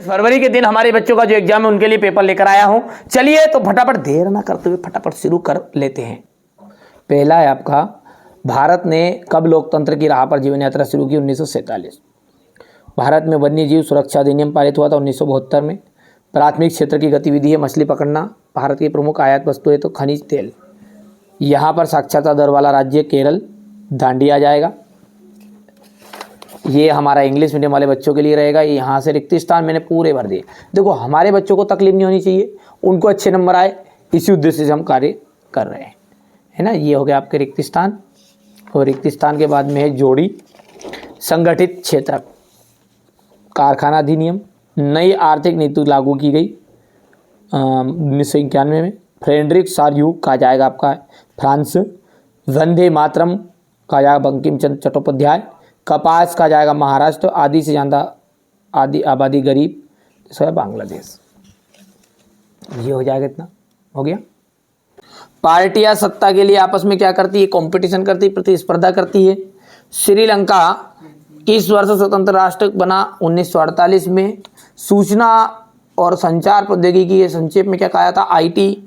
फरवरी के दिन हमारे बच्चों का जो एग्जाम है उनके लिए पेपर लेकर आया हूं। चलिए तो फटाफट देर ना करते हुए फटाफट शुरू कर लेते हैं। पहला है आपका, भारत ने कब लोकतंत्र की राह पर जीवन यात्रा शुरू की? 1947। भारत में वन्य जीव सुरक्षा अधिनियम पारित हुआ था 1972 में। प्राथमिक क्षेत्र की गतिविधि है मछली पकड़ना। भारत की प्रमुख आयात वस्तु है तो खनिज तेल। यहाँ पर साक्षरता दर वाला राज्य केरल, दांडी आ जाएगा। ये हमारा इंग्लिश मीडियम वाले बच्चों के लिए रहेगा। यहाँ से रिक्त स्थान मैंने पूरे भर दिए। देखो हमारे बच्चों को तकलीफ नहीं होनी चाहिए, उनको अच्छे नंबर आए, इसी उद्देश्य से हम कार्य कर रहे हैं, है ना। ये हो गया आपके रिक्त स्थान। और रिक्त स्थान के बाद में है जोड़ी। संगठित क्षेत्र कारखाना अधिनियम। नई आर्थिक नीति लागू की गई 1991 में। फ्रेडरिक सारयूग कहा जाएगा आपका फ्रांस। वंदे मातरम कहा जाएगा बंकिम चंद्र चट्टोपाध्याय। कपास का जाएगा महाराष्ट्र। आधी से ज़्यादा आधी आबादी गरीब तो है बांग्लादेश। ये हो जाएगा, इतना हो गया। पार्टियां सत्ता के लिए आपस में क्या करती है? कंपटीशन करती है, प्रतिस्पर्धा करती है। श्रीलंका किस वर्ष स्वतंत्र राष्ट्र बना? 1948 में। सूचना और संचार प्रौद्योगिकी के संक्षेप में क्या कहा था? आईटी।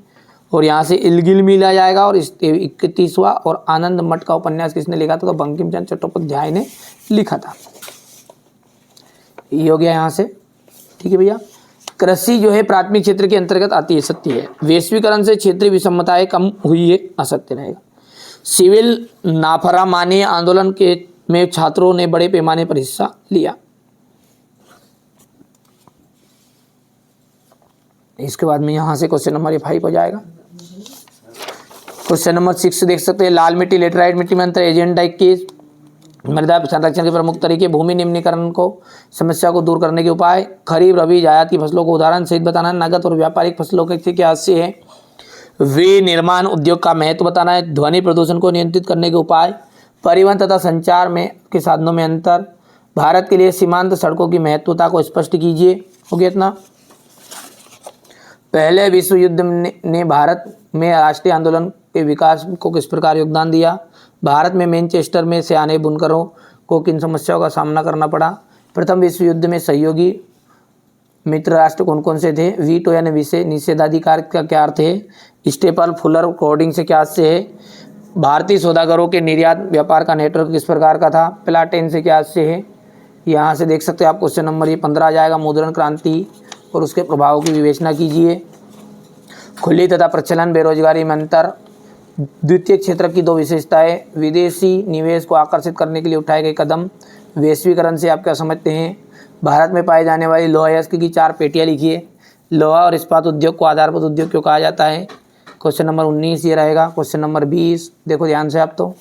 और यहाँ से इलगिल मिल आ जाएगा। और 31वां और आनंद मठ का उपन्यास किसने लिखा था? तो बंकिम चंद्र चट्टोपाध्याय ने लिखा था। ये हो गया यहाँ से, ठीक है भैया। कृषि जो है प्राथमिक क्षेत्र के अंतर्गत आती है, सत्य है। वैश्वीकरण से क्षेत्रीय विषमताएं कम हुई है, असत्य रहेगा। सिविल नाफरमानी आंदोलन के में छात्रों ने बड़े पैमाने पर हिस्सा लिया। इसके बाद में यहाँ से क्वेश्चन नंबर 5 हो जाएगा। क्वेश्चन नंबर 6 देख सकते हैं। लाल मिट्टी लेटराइट मिट्टी में अंतर। एजेंडा 21। मृदा संरक्षण के प्रमुख तरीके। भूमि निम्नीकरण को समस्या को दूर करने के उपाय। खरीफ रबी जायद की फसलों को उदाहरण सहित बताना। नगद और व्यापारिक फसलों के क्या से है। विनिर्माण उद्योग का महत्व बताना है। ध्वनि प्रदूषण को नियंत्रित करने के उपाय। परिवहन तथा संचार में के साधनों में अंतर। भारत के लिए सीमांत सड़कों की महत्वता को स्पष्ट कीजिए। हो गया इतना। पहले विश्व युद्ध ने भारत में राष्ट्रीय आंदोलन के विकास को किस प्रकार योगदान दिया? भारत में मैनचेस्टर में सयाने बुनकरों को किन समस्याओं का सामना करना पड़ा? प्रथम विश्व युद्ध में सहयोगी मित्र राष्ट्र कौन कौन से थे? वीटो यानी विषय निषेधाधिकार का क्या अर्थ है? स्टेपल फुलर कोडिंग से क्या से है? भारतीय सौदागरों के निर्यात व्यापार का नेटवर्क किस प्रकार का था? प्लाटेन से क्या से है? यहाँ से देख सकते हैं आप क्वेश्चन नंबर ये 15 आ जाएगा। मुद्रण क्रांति और उसके प्रभाव की विवेचना कीजिए। खुली तथा प्रचलन बेरोजगारी में अंतर। द्वितीय क्षेत्र की 2 विशेषताएं। विदेशी निवेश को आकर्षित करने के लिए उठाए गए कदम। वैश्वीकरण से आप क्या समझते हैं? भारत में पाई जाने वाली लोहा अयस्क की 4 पेटियां लिखिए। लोहा और इस्पात उद्योग को आधारभूत उद्योग क्यों कहा जाता है? क्वेश्चन नंबर 19 ये रहेगा। क्वेश्चन नंबर 20 देखो ध्यान से आप तो